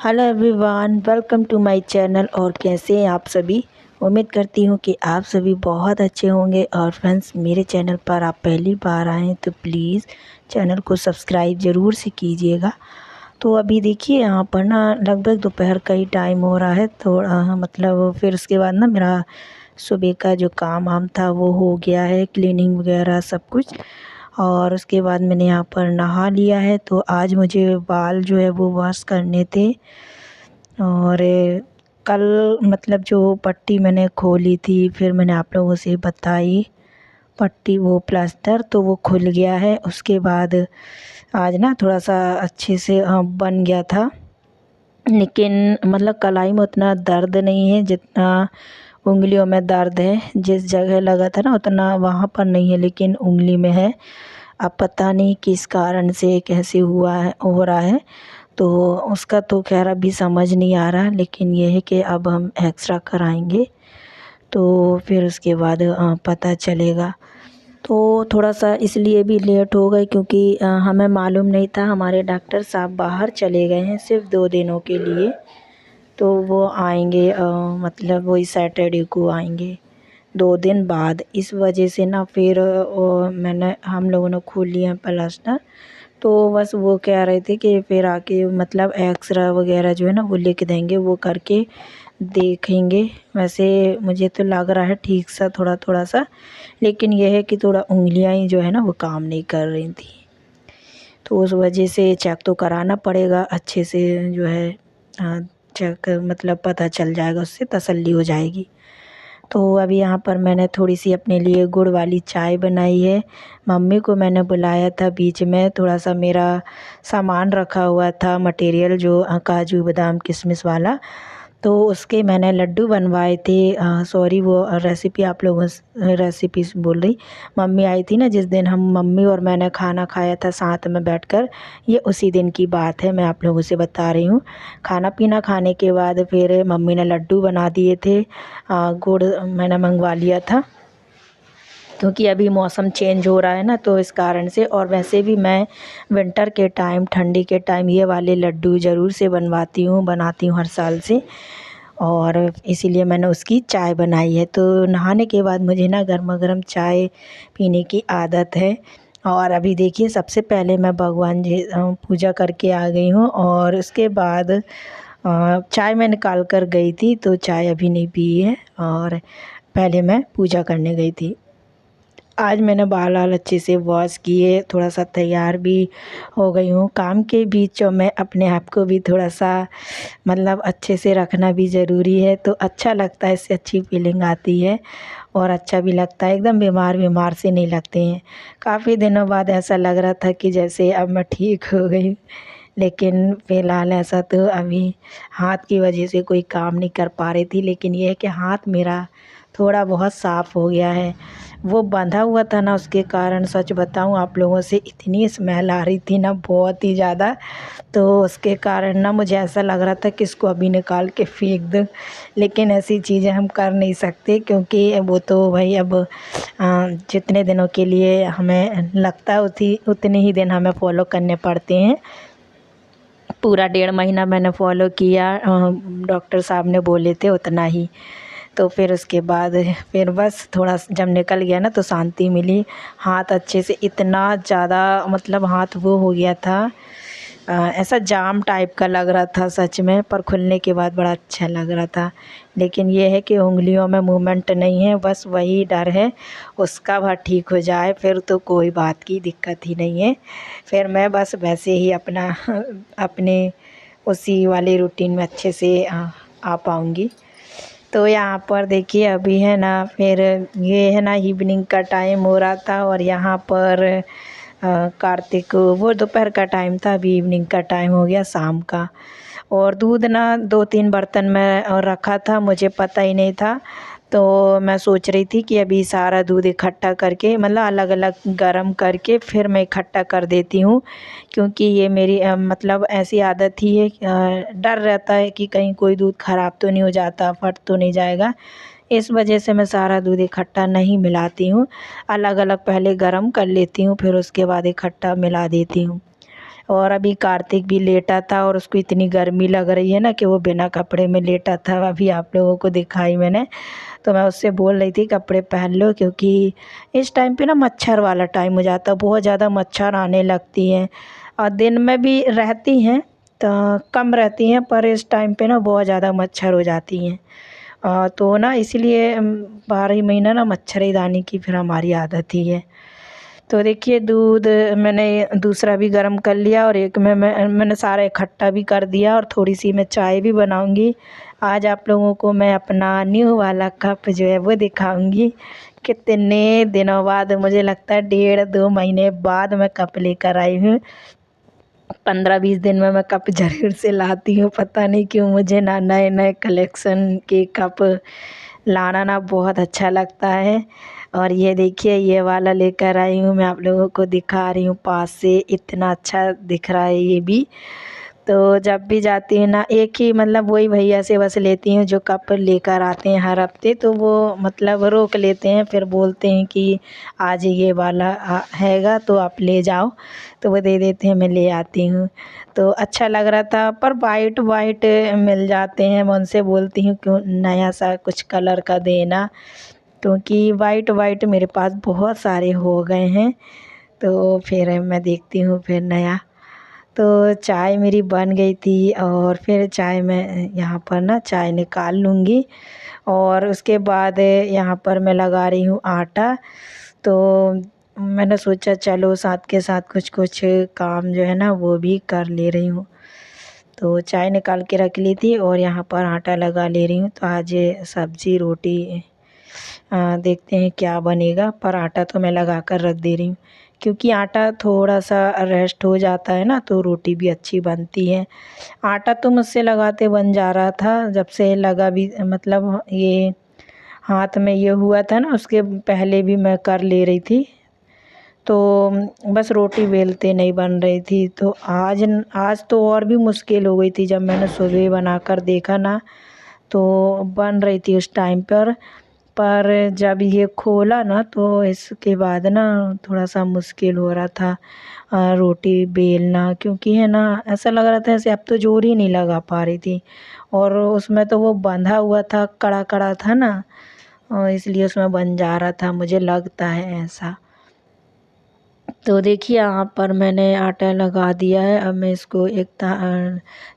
Hello everyone, welcome to my channel. और कैसे हैं आप सभी। उम्मीद करती हूँ कि आप सभी बहुत अच्छे होंगे। और फ्रेंड्स, मेरे चैनल पर आप पहली बार आए हैं तो प्लीज़ चैनल को सब्सक्राइब ज़रूर से कीजिएगा। तो अभी देखिए यहाँ पर ना लगभग दोपहर का ही टाइम हो रहा है। थोड़ा मतलब फिर उसके बाद ना मेरा सुबह का जो काम वाम था वो हो गया है, क्लीनिंग वगैरह सब कुछ। और उसके बाद मैंने यहाँ पर नहा लिया है। तो आज मुझे बाल जो है वो वॉश करने थे। और कल मतलब जो पट्टी मैंने खोली थी, फिर मैंने आप लोगों से बताई पट्टी, वो प्लास्टर तो वो खुल गया है। उसके बाद आज ना थोड़ा सा अच्छे से बन गया था। लेकिन मतलब कलाई में उतना दर्द नहीं है जितना उंगलियों में दर्द है। जिस जगह लगा था ना उतना वहाँ पर नहीं है, लेकिन उंगली में है। अब पता नहीं किस कारण से कैसे हुआ है, हो रहा है। तो उसका तो खैर अभी समझ नहीं आ रहा, लेकिन ये है कि अब हम एक्सरा कराएंगे तो फिर उसके बाद पता चलेगा। तो थोड़ा सा इसलिए भी लेट हो गए क्योंकि हमें मालूम नहीं था। हमारे डॉक्टर साहब बाहर चले गए हैं सिर्फ 2 दिनों के लिए। तो वो आएंगे मतलब वही सैटरडे को आएंगे, 2 दिन बाद। इस वजह से ना फिर मैंने हम लोगों ने खोल लिया है प्लास्टर। तो बस वो कह रहे थे कि फिर आके मतलब एक्सरा वगैरह जो है ना वो लिख देंगे, वो करके देखेंगे। वैसे मुझे तो लग रहा है ठीक सा थोड़ा थोड़ा सा, लेकिन यह है कि थोड़ा उंगलियां ही जो है ना वो काम नहीं कर रही थी। तो उस वजह से चेक तो कराना पड़ेगा अच्छे से जो है। चेक मतलब पता चल जाएगा, उससे तसल्ली हो जाएगी। तो अभी यहाँ पर मैंने थोड़ी सी अपने लिए गुड़ वाली चाय बनाई है। मम्मी को मैंने बुलाया था बीच में, थोड़ा सा मेरा सामान रखा हुआ था मटेरियल जो काजू बादाम किशमिश वाला। तो उसके मैंने लड्डू बनवाए थे। सॉरी, वो रेसिपी आप लोगों से रेसिपी बोल रही। मम्मी आई थी ना जिस दिन हम मम्मी और मैंने खाना खाया था साथ में बैठकर, ये उसी दिन की बात है, मैं आप लोगों से बता रही हूँ। खाना पीना खाने के बाद फिर मम्मी ने लड्डू बना दिए थे। गुड़ मैंने मंगवा लिया था क्योंकि अभी मौसम चेंज हो रहा है ना, तो इस कारण से। और वैसे भी मैं विंटर के टाइम, ठंडी के टाइम ये वाले लड्डू ज़रूर से बनाती हूँ हर साल से। और इसीलिए मैंने उसकी चाय बनाई है। तो नहाने के बाद मुझे ना गर्मा गर्म चाय पीने की आदत है। और अभी देखिए सबसे पहले मैं भगवान जी पूजा करके आ गई हूँ। और उसके बाद चाय मैं निकाल कर गई थी, तो चाय अभी नहीं पी है। और पहले मैं पूजा करने गई थी। आज मैंने बाल वाल अच्छे से वॉश किए, थोड़ा सा तैयार भी हो गई हूँ। काम के बीचों में अपने आप को भी थोड़ा सा मतलब अच्छे से रखना भी ज़रूरी है। तो अच्छा लगता है, इससे अच्छी फीलिंग आती है और अच्छा भी लगता है। एकदम बीमार बीमार से नहीं लगते हैं। काफ़ी दिनों बाद ऐसा लग रहा था कि जैसे अब मैं ठीक हो गई, लेकिन फ़िलहाल ऐसा तो अभी हाथ की वजह से कोई काम नहीं कर पा रही थी। लेकिन ये है कि हाथ मेरा थोड़ा बहुत साफ़ हो गया है। वो बंधा हुआ था ना, उसके कारण सच बताऊं आप लोगों से, इतनी स्मेल आ रही थी ना, बहुत ही ज़्यादा। तो उसके कारण ना मुझे ऐसा लग रहा था कि इसको अभी निकाल के फेंक दूँ। लेकिन ऐसी चीज़ें हम कर नहीं सकते क्योंकि वो तो भाई अब जितने दिनों के लिए हमें लगता है उतने ही दिन हमें फॉलो करने पड़ते हैं। पूरा 1.5 महीना मैंने फ़ॉलो किया, डॉक्टर साहब ने बोले थे उतना ही। तो फिर उसके बाद फिर बस थोड़ा जब निकल गया ना तो शांति मिली। हाथ अच्छे से, इतना ज़्यादा मतलब हाथ वो हो गया था, ऐसा जाम टाइप का लग रहा था सच में, पर खुलने के बाद बड़ा अच्छा लग रहा था। लेकिन ये है कि उंगलियों में मूवमेंट नहीं है, बस वही डर है उसका वह ठीक हो जाए, फिर तो कोई बात की दिक्कत ही नहीं है। फिर मैं बस वैसे ही अपना अपने उसी वाले रूटीन में अच्छे से आ पाऊँगी। तो यहाँ पर देखिए अभी है ना, फिर ये है ना इवनिंग का टाइम हो रहा था। और यहाँ पर कार्तिक, वो दोपहर का टाइम था, अभी इवनिंग का टाइम हो गया शाम का। और दूध ना 2-3 बर्तन में रखा था, मुझे पता ही नहीं था। तो मैं सोच रही थी कि अभी सारा दूध इकट्ठा करके मतलब अलग अलग गर्म करके फिर मैं इकट्ठा कर देती हूँ। क्योंकि ये मेरी मतलब ऐसी आदत ही है, डर रहता है कि कहीं कोई दूध ख़राब तो नहीं हो जाता, फट तो नहीं जाएगा। इस वजह से मैं सारा दूध इकट्ठा नहीं मिलाती हूँ, अलग अलग पहले गर्म कर लेती हूँ, फिर उसके बाद इकट्ठा मिला देती हूँ। और अभी कार्तिक भी लेटा था और उसको इतनी गर्मी लग रही है ना कि वो बिना कपड़े में लेटा था, अभी आप लोगों को दिखाई मैंने। तो मैं उससे बोल रही थी कपड़े पहन लो, क्योंकि इस टाइम पे ना मच्छर वाला टाइम हो जाता है, बहुत ज़्यादा मच्छर आने लगती हैं। और दिन में भी रहती हैं तो कम रहती हैं, पर इस टाइम पे ना बहुत ज़्यादा मच्छर हो जाती हैं। तो ना इसलिए 12 महीना ना मच्छरदानी की फिर हमारी आदत ही है। तो देखिए दूध मैंने दूसरा भी गर्म कर लिया और एक में मैंने सारा इकट्ठा भी कर दिया, और थोड़ी सी मैं चाय भी बनाऊंगी। आज आप लोगों को मैं अपना न्यू वाला कप जो है वो दिखाऊंगी। कितने दिनों बाद, मुझे लगता है 1.5-2 महीने बाद मैं कप लेकर आई हूँ। 15-20 दिन में मैं कप ज़रूर से लाती हूँ, पता नहीं क्यों मुझे ना नए नए कलेक्शन के कप लाना ना बहुत अच्छा लगता है। और ये देखिए ये वाला लेकर आई हूँ, मैं आप लोगों को दिखा रही हूँ पास से, इतना अच्छा दिख रहा है ये भी। तो जब भी जाती हूँ ना, एक ही मतलब वही भैया से बस लेती हूँ जो कप लेकर आते हैं हर हफ्ते, तो वो मतलब रोक लेते हैं, फिर बोलते हैं कि आज ये वाला हैगा तो आप ले जाओ, तो वो दे देते हैं, मैं ले आती हूँ। तो अच्छा लग रहा था, पर वाइट वाइट मिल जाते हैं, मैं उनसे बोलती हूँ क्यों नया सा कुछ कलर का देना, क्योंकि वाइट वाइट मेरे पास बहुत सारे हो गए हैं। तो फिर मैं देखती हूँ फिर नया। तो चाय मेरी बन गई थी, और फिर चाय मैं यहाँ पर ना चाय निकाल लूँगी, और उसके बाद यहाँ पर मैं लगा रही हूँ आटा। तो मैंने सोचा चलो साथ के साथ कुछ कुछ काम जो है ना वो भी कर ले रही हूँ। तो चाय निकाल के रख ली थी और यहाँ पर आटा लगा ले रही हूँ। तो आज सब्ज़ी रोटी देखते हैं क्या बनेगा, पर आटा तो मैं लगा कर रख दे रही हूँ, क्योंकि आटा थोड़ा सा रेस्ट हो जाता है ना तो रोटी भी अच्छी बनती है। आटा तो मुझसे लगाते बन जा रहा था, जब से लगा भी मतलब ये हाथ में ये हुआ था ना, उसके पहले भी मैं कर ले रही थी। तो बस रोटी बेलते नहीं बन रही थी। तो आज तो और भी मुश्किल हो गई थी, जब मैंने सुबह बनाकर देखा ना तो बन रही थी उस टाइम पर जब ये खोला ना तो इसके बाद ना थोड़ा सा मुश्किल हो रहा था रोटी बेलना, क्योंकि है ना ऐसा लग रहा था जैसे अब तो जोर ही नहीं लगा पा रही थी, और उसमें तो वो बंधा हुआ था, कड़ा कड़ा था ना, इसलिए उसमें बन जा रहा था, मुझे लगता है ऐसा। तो देखिए यहाँ पर मैंने आटा लगा दिया है, अब मैं इसको एक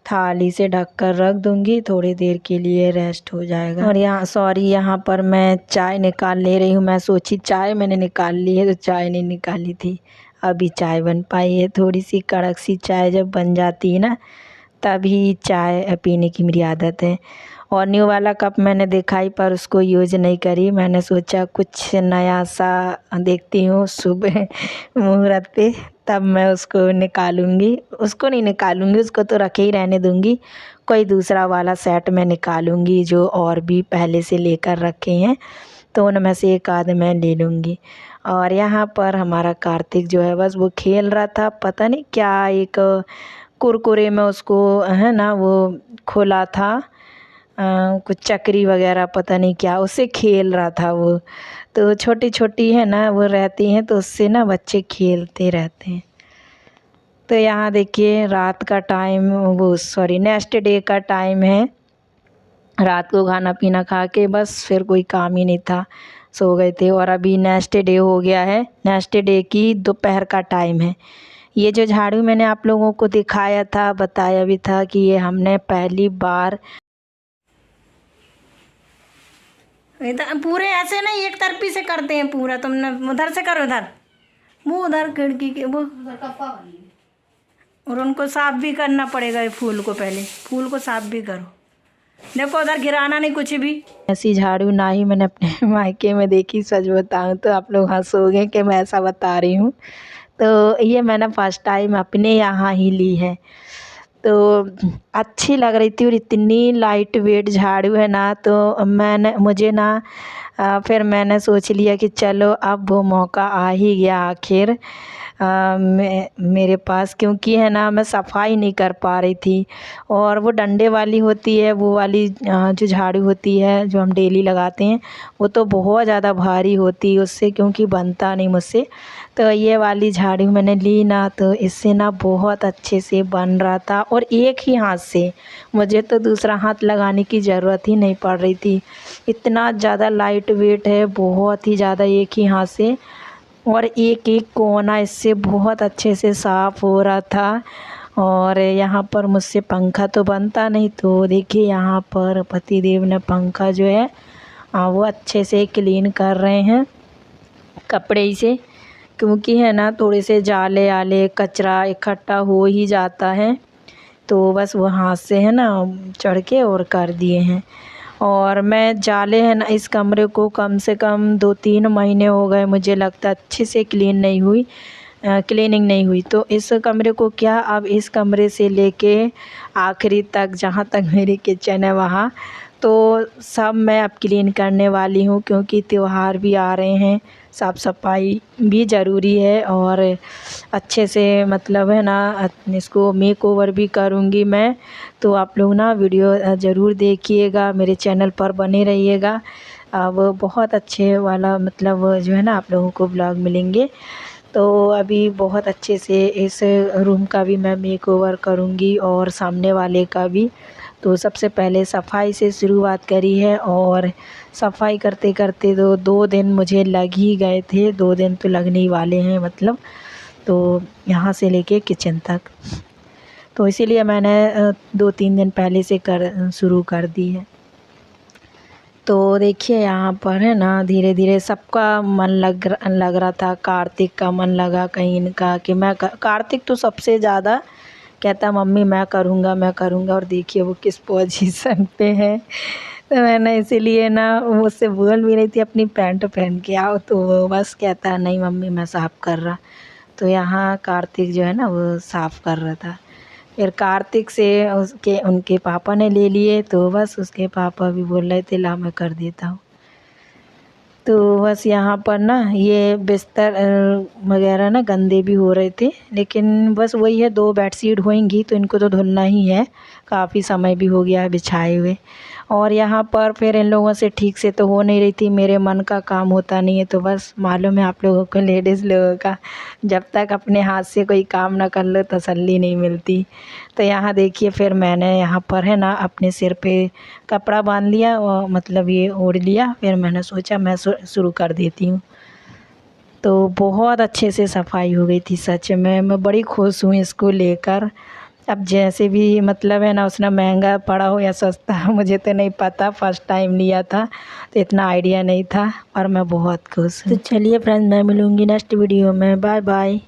थाली से ढक कर रख दूँगी, थोड़ी देर के लिए रेस्ट हो जाएगा। और यहाँ पर मैं चाय निकाल ले रही हूँ। मैं सोची चाय मैंने निकाल ली है, तो चाय नहीं निकाली थी, अभी चाय बन पाई है। थोड़ी सी कड़क सी चाय जब बन जाती है ना तभी चाय पीने की मेरी आदत है। और न्यू वाला कप मैंने देखा ही, पर उसको यूज़ नहीं करी। मैंने सोचा कुछ नया सा देखती हूँ सुबह मुहूर्त पे, तब मैं उसको निकालूंगी। उसको नहीं निकालूंगी, उसको तो रखे ही रहने दूंगी। कोई दूसरा वाला सेट मैं निकालूंगी जो और भी पहले से लेकर रखे हैं, तो उनमें से एक आध मैं ले लूँगी। और यहाँ पर हमारा कार्तिक जो है बस वो खेल रहा था, पता नहीं क्या एक कुरकुरे में उसको है ना वो खोला था, कुछ चक्री वगैरह पता नहीं क्या, उससे खेल रहा था वो। तो छोटी छोटी है ना वो रहती हैं, तो उससे ना बच्चे खेलते रहते हैं। तो यहाँ देखिए रात का टाइम, वो सॉरी नेक्स्ट डे का टाइम है। रात को खाना पीना खा के बस फिर कोई काम ही नहीं था, सो गए थे। और अभी नेक्स्ट डे हो गया है, नेक्स्ट डे की दोपहर का टाइम है। ये जो झाड़ू मैंने आप लोगों को दिखाया था, बताया भी था कि ये हमने पहली बार इधर पूरे ऐसे नहीं एक तरफी से करते हैं पूरा, तुमने उधर से करो, उधर वो उधर खिड़की के वो और उनको साफ भी करना पड़ेगा। ये फूल को पहले फूल को साफ भी करो, देखो उधर गिराना नहीं कुछ भी। ऐसी झाड़ू ना ही मैंने अपने मायके में देखी, सच बताऊं तो आप लोग हंसोगे कि मैं ऐसा बता रही हूँ। तो ये मैंने फर्स्ट टाइम अपने यहाँ ही ली है, तो अच्छी लग रही थी, और इतनी लाइट वेट झाड़ू है ना, तो मुझे ना फिर मैंने सोच लिया कि चलो अब वो मौका आ ही गया आखिर। मेरे पास, क्योंकि है ना मैं सफाई नहीं कर पा रही थी। और वो डंडे वाली होती है, वो वाली जो झाड़ू होती है जो हम डेली लगाते हैं, वो तो बहुत ज़्यादा भारी होती है उससे, क्योंकि बनता नहीं मुझसे। तो ये वाली झाड़ू मैंने ली ना, तो इससे ना बहुत अच्छे से बन रहा था, और एक ही हाथ से, मुझे तो दूसरा हाथ लगाने की ज़रूरत ही नहीं पड़ रही थी। इतना ज़्यादा लाइट वेट है, बहुत ही ज़्यादा, एक ही हाथ से, और एक एक कोना इससे बहुत अच्छे से साफ़ हो रहा था। और यहाँ पर मुझसे पंखा तो बनता नहीं, तो देखिए यहाँ पर पतिदेव ने पंखा जो है वो अच्छे से क्लीन कर रहे हैं कपड़े से, क्योंकि है ना थोड़े से जाले आले कचरा इकट्ठा हो ही जाता है। तो बस वो हाथ से है ना चढ़ के और कर दिए हैं। और मैं जाले है ना इस कमरे को कम से कम 2-3 महीने हो गए, मुझे लगता है अच्छे से क्लीनिंग नहीं हुई। तो इस कमरे को क्या, अब इस कमरे से लेके आखिरी तक, जहाँ तक मेरी किचन है वहाँ, तो सब मैं अब क्लीन करने वाली हूँ, क्योंकि त्योहार भी आ रहे हैं, साफ़ सफाई भी ज़रूरी है। और अच्छे से मतलब है ना इसको मेकओवर भी करूँगी मैं। तो आप लोग ना वीडियो ज़रूर देखिएगा, मेरे चैनल पर बने रहिएगा। अब बहुत अच्छे वाला मतलब जो है ना आप लोगों को ब्लॉग मिलेंगे। तो अभी बहुत अच्छे से इस रूम का भी मैं मेकओवर करूँगी, और सामने वाले का भी। तो सबसे पहले सफाई से शुरुआत करी है, और सफाई करते करते 2 दिन मुझे लग ही गए थे, 2 दिन तो लगने ही वाले हैं मतलब। तो यहाँ से लेके किचन तक, तो इसीलिए मैंने 2-3 दिन पहले से शुरू कर दी है। तो देखिए यहाँ पर है ना धीरे धीरे सबका मन लग रहा था। कार्तिक का मन लगा कहीं इनका कि मैं कार्तिक तो सबसे ज़्यादा कहता मम्मी मैं करूँगा, और देखिए वो किस पोजीशन पे है। तो मैंने इसीलिए ना मुझसे बोल भी रही थी अपनी पैंट पहन के आओ, तो वो बस कहता है नहीं मम्मी मैं साफ़ कर रहा। तो यहाँ कार्तिक जो है ना वो साफ़ कर रहा था। फिर कार्तिक से उनके पापा ने ले लिए, तो बस उसके पापा भी बोल रहे थे ला मैं कर देता हूँ। तो बस यहाँ पर ना ये बिस्तर वगैरह ना गंदे भी हो रहे थे, लेकिन बस वही है 2 बेडशीट होंगी तो इनको तो धुलना ही है, काफ़ी समय भी हो गया है बिछाए हुए। और यहाँ पर फिर इन लोगों से ठीक से तो हो नहीं रही थी, मेरे मन का काम होता नहीं है। तो बस मालूम है आप लोगों को लेडीज़ लोगों का, जब तक अपने हाथ से कोई काम ना कर लो तसल्ली नहीं मिलती। तो यहाँ देखिए फिर मैंने यहाँ पर है ना अपने सिर पे कपड़ा बांध लिया, और मतलब ये ओढ़ लिया, फिर मैंने सोचा मैं शुरू कर देती हूँ। तो बहुत अच्छे से सफाई हो गई थी, सच में मैं बड़ी खुश हूँ इसको लेकर। अब जैसे भी मतलब है ना उसने महंगा पड़ा हो या सस्ता मुझे तो नहीं पता, फर्स्ट टाइम लिया था तो इतना आइडिया नहीं था, और मैं बहुत खुश हूँ। तो चलिए फ्रेंड्स मैं मिलूँगी नेक्स्ट वीडियो में, बाय बाय।